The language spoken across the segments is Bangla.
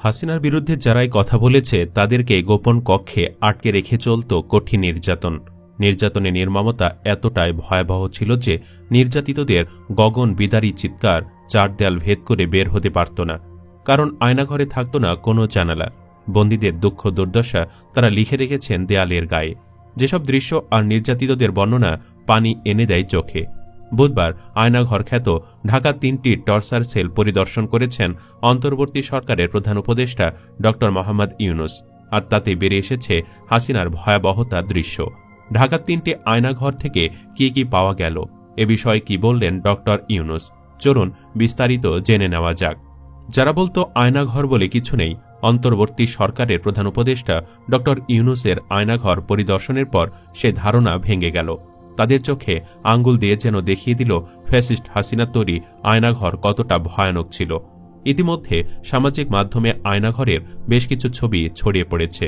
হাসিনার বিরুদ্ধে যারাই কথা বলেছে তাদেরকে গোপন কক্ষে আটকে রেখে চলত কঠিন নির্যাতন। নির্যাতনে নির্মমতা এতটাই ভয়াবহ ছিল যে নির্যাতিতদের গগন বিদারী চিৎকার চার দেয়াল ভেদ করে বের হতে পারত না, কারণ আয়নাঘরে থাকত না কোনো জানালা। বন্দীদের দুঃখ দুর্দশা তারা লিখে রেখেছেন দেয়ালের গায়ে। যেসব দৃশ্য আর নির্যাতিতদের বর্ণনা পানি এনে দেয় চোখে। বুধবার আয়নাঘর খ্যাত ঢাকার ৩টি টর্চার সেল পরিদর্শন করেছেন অন্তর্বর্তী সরকারের প্রধান উপদেষ্টা ড মোহাম্মদ ইউনূস, আর তাতে বেরিয়ে এসেছে হাসিনার ভয়াবহতা দৃশ্য। ঢাকার ৩টি আয়নাঘর থেকে কি কি পাওয়া গেল, এ বিষয়ে কি বললেন ড ইউনূস, চলুন বিস্তারিত জেনে নেওয়া যাক। যারা বলতো আয়নাঘর বলে কিছু নেই, অন্তর্বর্তী সরকারের প্রধান উপদেষ্টা ড ইউনূসের আয়নাঘর পরিদর্শনের পর সে ধারণা ভেঙে গেল। তাদের চোখে আঙ্গুল দিয়ে যেন দেখিয়ে দিল ফ্যাসিস্ট হাসিনার তৈরি আয়নাঘর কতটা ভয়ানক ছিল। ইতিমধ্যে সামাজিক মাধ্যমে আয়নাঘরের বেশ কিছু ছবি ছড়িয়ে পড়েছে,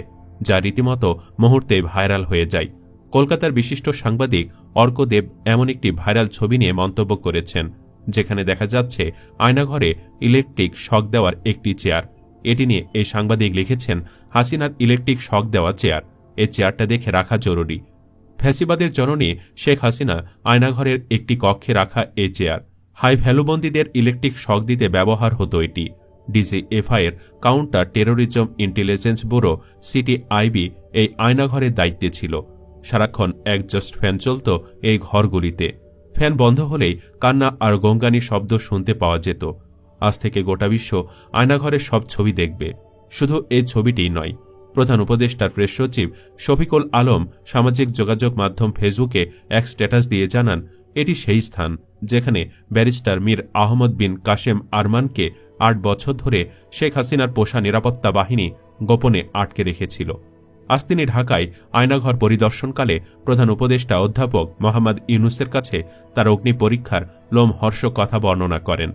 যা রীতিমতো মুহূর্তে ভাইরাল হয়ে যায়। কলকাতার বিশিষ্ট সাংবাদিক অর্কদেব এমন একটি ভাইরাল ছবি নিয়ে মন্তব্য করেছেন, যেখানে দেখা যাচ্ছে আয়নাঘরে ইলেকট্রিক শক দেওয়ার একটি চেয়ার। এটি নিয়ে এই সাংবাদিক লিখেছেন, হাসিনার ইলেকট্রিক শক দেওয়া চেয়ার, এই চেয়ারটা দেখে রাখা জরুরি। ফ্যাসিবাদের জননী শেখ হাসিনা আয়নাঘরের একটি কক্ষে রাখা এই চেয়ার। হাই ভ্যালুবন্দীদের ইলেকট্রিক শক দিতে ব্যবহার হতো এটি। ডিজিএফআই এর counter terrorism intelligence bureau CTIB এই আয়নাঘরের দায়িত্বে ছিল। সারাক্ষণ একজস্ট ফ্যান চলত এই ঘরগুলিতে। ফ্যান বন্ধ হলেই কান্না আর গঙ্গানি শব্দ শুনতে পাওয়া যেত। আজ থেকে গোটা বিশ্ব আয়নাঘরের সব ছবি দেখবে। শুধু এই ছবিটিই নয়, প্রধান উপদেষ্টার প্রেস সচিব শফিকুল আলম সামাজিক যোগাযোগ মাধ্যম ফেসবুকে এক স্ট্যাটাস দিয়ে জানান, এটি সেই স্থান যেখানে ব্যারিস্টার মীর আহমদ বিন কাশেম আরমানকে ৮ বছর ধরে শেখ হাসিনার পোষা নিরাপত্তা বাহিনী গোপনে আটকে রেখেছিল। আজ তিনি ঢাকায় আয়নাঘর পরিদর্শনকালে প্রধান উপদেষ্টা অধ্যাপক মোহাম্মদ ইউনূসের কাছে তার অগ্নি পরীক্ষার লোমহর্ষক কথা বর্ণনা করেন।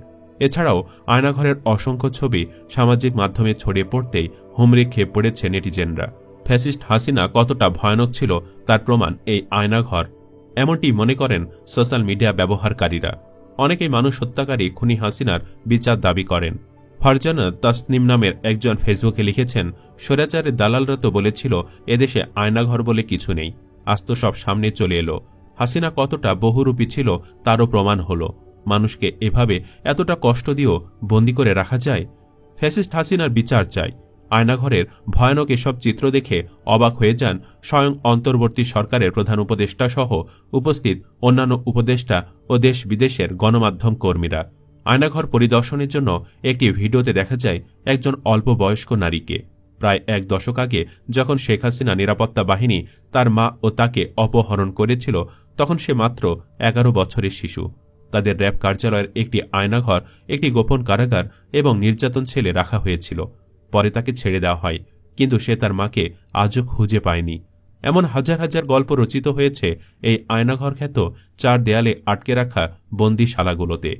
এছাড়াও আয়নাঘরের অসংখ্য ছবি সামাজিক মাধ্যমে ছড়িয়ে পড়তেই হুমড়ি খেয়ে পড়েছে নেটিজেনরা। ফ্যাসিস্ট হাসিনা কতটা ভয়ানক ছিল তার প্রমাণ এই আয়নাঘর, এমনটি মনে করেন সোশ্যাল মিডিয়া ব্যবহারকারীরা। অনেকেই মানুষ হত্যাকারী খুনি হাসিনার বিচার দাবি করেন। ফারজানা তাসনিম নামের একজন ফেসবুকে লিখেছেন, স্বৈরাচারের দালালরা তো বলেছিল এদেশে আয়নাঘর বলে কিছু নেই, আজ তো সব সামনে চলে এলো। হাসিনা কতটা বহুরূপী ছিল তারও প্রমাণ হলো। মানুষকে এভাবে এতটা কষ্ট দিয়েও বন্দী করে রাখা যায়? ফ্যাসিস্ট হাসিনার বিচার চাই। আয়নাঘরের ভয়ানক এসব চিত্র দেখে অবাক হয়ে যান স্বয়ং অন্তর্বর্তী সরকারের প্রধান উপদেষ্টা সহ উপস্থিত অন্যান্য উপদেষ্টা ও দেশ বিদেশের গণমাধ্যম কর্মীরা। আয়নাঘর পরিদর্শনের জন্য একটি ভিডিওতে দেখা যায় একজন অল্প বয়স্ক নারীকে। প্রায় ১ দশক আগে যখন শেখ হাসিনা নিরাপত্তা বাহিনী তার মা ও তাকে অপহরণ করেছিল, তখন সে মাত্র ১১ বছরের শিশু। তাদের র্যাব কার্যালয়ের একটি আয়নাঘর, একটি গোপন কারাগার এবং নির্যাতন ছেলে রাখা হয়েছিল। পরে তাকে ছেড়ে দেওয়া হয়, কিন্তু সে তার মাকে আজও খুঁজে পায়নি। এমন হাজার হাজার গল্প রচিত হয়েছে এই আয়নাঘর খ্যাত ৪ দেয়ালে আটকে রাখা বন্দিশালাগুলোতে।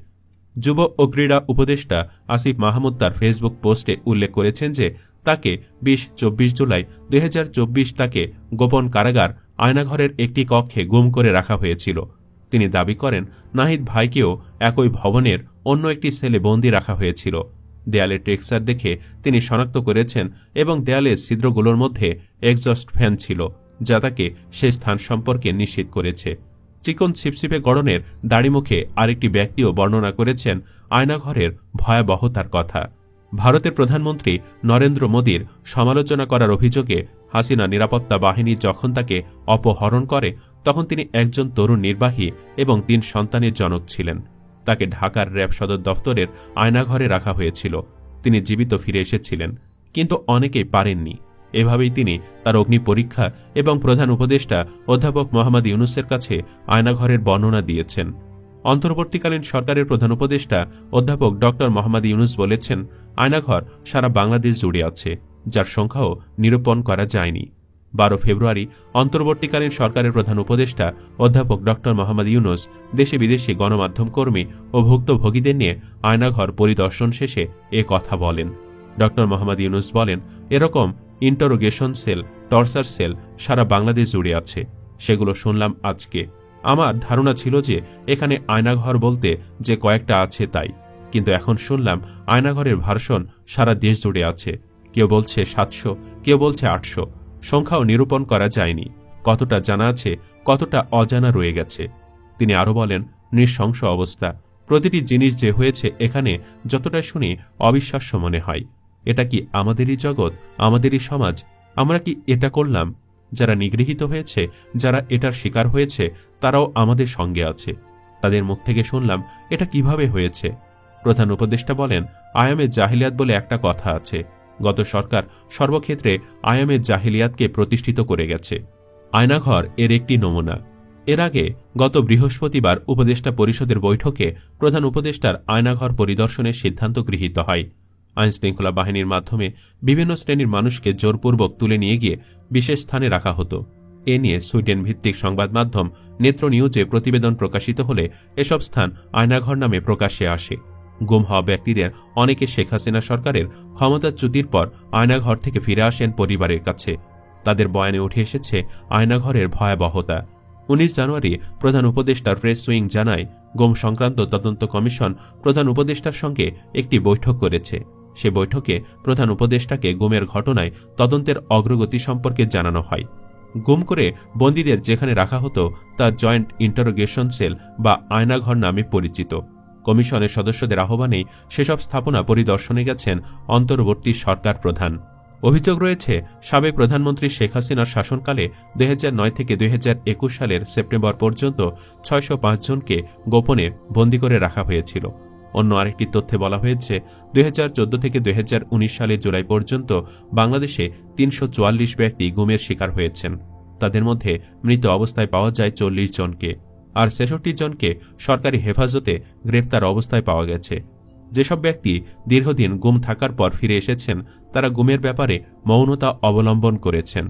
যুব ও ক্রীড়া উপদেষ্টা আসিফ মাহমুদ তার ফেসবুক পোস্টে উল্লেখ করেছেন যে তাকে ২৪ জুলাই ২০২৪ তাকে গোপন কারাগার আয়নাঘরের একটি কক্ষে গুম করে রাখা হয়েছিল। তিনি দাবি করেন, নাহিদ ভাইকেও একই ভবনের অন্য একটি সেলে বন্দী রাখা হয়েছিল। দেয়ালের টেক্সচার দেখে তিনি শনাক্ত করেছেন এবং দেয়ালের ছিদ্রগুলোর মধ্যে এক্সজস্ট ফ্যান ছিল, যা তাকে সে স্থান সম্পর্কে নিশ্চিত করেছে। চিকন ছিপছিপে গড়নের দাড়িমুখে আরেকটি ব্যক্তিও বর্ণনা করেছেন আয়নাঘরের ভয়াবহতার কথা। ভারতের প্রধানমন্ত্রী নরেন্দ্র মোদীর সমালোচনা করার অভিযোগে হাসিনা নিরাপত্তা বাহিনী যখন তাকে অপহরণ করে, তখন তিনি একজন তরুণ নির্বাহী এবং ৩ সন্তানের জনক ছিলেন। তাকে ঢাকার র্যাব সদর দফতরের আয়নাঘরে রাখা হয়েছিল। তিনি জীবিত ফিরে এসেছিলেন, কিন্তু অনেকেই পারেননি। এভাবেই তিনি তার অগ্নি পরীক্ষা এবং প্রধান উপদেষ্টা অধ্যাপক মোহাম্মদ ইউনূসের কাছে আয়নাঘরের বর্ণনা দিয়েছেন। অন্তর্বর্তীকালীন সরকারের প্রধান উপদেষ্টা অধ্যাপক ড মোহাম্মদ ইউনূস বলেছেন, আয়নাঘর সারা বাংলাদেশ জুড়ে আছে, যার সংখ্যাও নিরূপণ করা যায়নি। ১২ ফেব্রুয়ারি অন্তর্বর্তীকালীন সরকারের প্রধান উপদেষ্টা অধ্যাপক ড মোহাম্মদ ইউনূস দেশে বিদেশে গণমাধ্যম কর্মী ও ভুক্তভোগীদের নিয়ে আয়নাঘর পরিদর্শন শেষে এ কথা বলেন। ড মোহাম্মদ ইউনূস বলেন, এরকম ইন্টারোগেশন সেল, টর্চার সেল সারা বাংলাদেশ জুড়ে আছে। সেগুলো শুনলাম আজকে। আমার ধারণা ছিল যে এখানে আয়নাঘর বলতে যে কয়েকটা আছে তাই, কিন্তু এখন শুনলাম আয়নাঘরের ভার্সন সারা দেশ জুড়ে আছে। কেউ বলছে 700, কেউ বলছে 800। সংখ্যাও নিরূপণ করা যায়নি। কতটা জানা আছে, কতটা অজানা রয়ে গেছে। তিনি আরও বলেন, নৃশংস অবস্থা। প্রতিটি জিনিস যে হয়েছে এখানে যতটা শুনি অবিশ্বাস্য মনে হয়। এটা কি আমাদেরই জগৎ, আমাদেরই সমাজ? আমরা কি এটা করলাম? যারা নিগৃহীত হয়েছে, যারা এটার শিকার হয়েছে, তারাও আমাদের সঙ্গে আছে। তাদের মুখ থেকে শুনলাম এটা কিভাবে হয়েছে। প্রধান উপদেষ্টা বলেন, আয়ামে জাহিলিয়াত বলে একটা কথা আছে। গত সরকার সর্বক্ষেত্রে আয়ামে জাহিলিয়াতকে প্রতিষ্ঠিত করে গেছে। আয়নাঘর এর একটি নমুনা। এর আগে গত বৃহস্পতিবার উপদেষ্টা পরিষদের বৈঠকে প্রধান উপদেষ্টার আয়নাঘর পরিদর্শনের সিদ্ধান্ত গৃহীত হয়। আইনশৃঙ্খলা বাহিনীর মাধ্যমে বিভিন্ন শ্রেণীর মানুষকে জোরপূর্বক তুলে নিয়ে গিয়ে বিশেষ স্থানে রাখা হতো। এ নিয়ে সুইডেন ভিত্তিক সংবাদ মাধ্যম নেত্র নিউজে প্রতিবেদন প্রকাশিত হলে এসব স্থান আয়নাঘর নামে প্রকাশ্যে আসে। গুম হওয়া ব্যক্তিদের অনেকে শেখ হাসিনা সরকারের ক্ষমতাচ্যুতির পর আয়নাঘর থেকে ফিরে আসেন পরিবারের কাছে। তাদের বয়ানে উঠে এসেছে আয়নাঘরের ভয়াবহতা। 19 জানুয়ারি প্রধান উপদেষ্টার প্রেস উইং জানায়, গুম সংক্রান্ত তদন্ত কমিশন প্রধান উপদেষ্টার সঙ্গে একটি বৈঠক করেছে। সে বৈঠকে প্রধান উপদেষ্টাকে গুমের ঘটনায় তদন্তের অগ্রগতি সম্পর্কে জানানো হয়। গুম করে বন্দীদের যেখানে রাখা হতো তা জয়েন্ট ইন্টারোগেশন সেল বা আয়নাঘর নামে পরিচিত। কমিশনের সদস্যদের আহ্বানেই সেসব স্থাপনা পরিদর্শনে গেছেন অন্তর্বর্তী সরকার প্রধান। অভিযোগ রয়েছে, সাবেক প্রধানমন্ত্রী শেখ হাসিনার শাসনকালে 2009 থেকে 2021 সালের সেপ্টেম্বর পর্যন্ত 605 জনকে গোপনে বন্দী করে রাখা হয়েছিল। অন্য আরেকটি তথ্যে বলা হয়েছে, 2014 থেকে 2019 সালের জুলাই পর্যন্ত বাংলাদেশে 344 ব্যক্তি গুমের শিকার হয়েছেন। তাদের মধ্যে মৃত অবস্থায় পাওয়া যায় 40 জনকে, আর 66 জনকে সরকারি হেফাজতে গ্রেপ্তার অবস্থায় পাওয়া গেছে। যেসব ব্যক্তি দীর্ঘদিন গুম থাকার পর ফিরে এসেছেন তারা গুমের ব্যাপারে মৌনতা অবলম্বন করেছেন।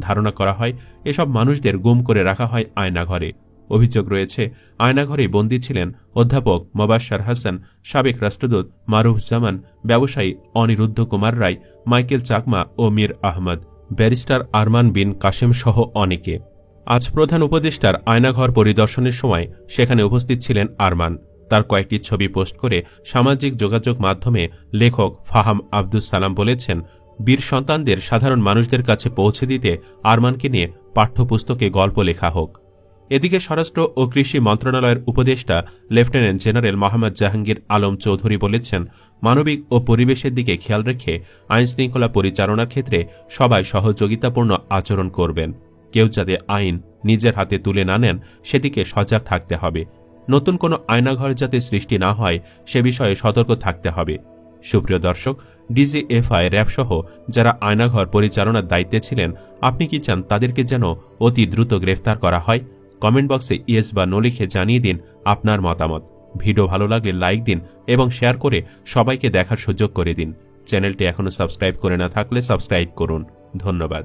ধারণা করা হয় এসব মানুষদের গুম করে রাখা হয় আয়নাঘরে। অভিযোগ রয়েছে, আয়নাঘরে বন্দী ছিলেন অধ্যাপক মোবাশ্বের হাসান, সাবেক রাষ্ট্রদূত মারুফ জামান, ব্যবসায়ী অনিরুদ্ধ কুমার রায়, মাইকেল চাকমা ও মীর আহমদ, ব্যারিস্টার আরমান বিন কাশেম সহ অনেকে। আজ প্রধান উপদেষ্টার আয়নাঘর পরিদর্শনের সময় সেখানে উপস্থিত ছিলেন আরমান। তার কয়েকটি ছবি পোস্ট করে সামাজিক যোগাযোগ মাধ্যমে লেখক ফাহাম আব্দুস সালাম বলেছেন, বীর সন্তানদের সাধারণ মানুষদের কাছে পৌঁছে দিতে আরমানকে নিয়ে পাঠ্যপুস্তকে গল্প লেখা হোক। এদিকে স্বরাষ্ট্র ও কৃষি মন্ত্রণালয়ের উপদেষ্টা লেফটেন্যান্ট জেনারেল মোহাম্মদ জাহাঙ্গীর আলম চৌধুরী বলেছেন, মানবিক ও পরিবেশের দিকে খেয়াল রেখে আইনশৃঙ্খলা পরিচালনার ক্ষেত্রে সবাই সহযোগিতাপূর্ণ আচরণ করবেন। কেউ যাতে আইন নিজের হাতে তুলে না নেন সেদিকে সজাগ থাকতে হবে। নতুন কোনো আয়নাঘর যাতে সৃষ্টি না হয় সে বিষয়ে সতর্ক থাকতে হবে। সুপ্রিয় দর্শক, ডিজিএফআই, র্যাব সহ যারা আয়নাঘর পরিচালনার দায়িত্বে ছিলেন, আপনি কি চান তাদেরকে যেন অতি দ্রুত গ্রেফতার করা হয়? কমেন্ট বক্সে ইয়েস বা নো লিখে জানিয়ে দিন আপনার মতামত। ভিডিও ভালো লাগলে লাইক দিন এবং শেয়ার করে সবাইকে দেখার সুযোগ করে দিন। চ্যানেলটি এখনও সাবস্ক্রাইব করে না থাকলে সাবস্ক্রাইব করুন। ধন্যবাদ।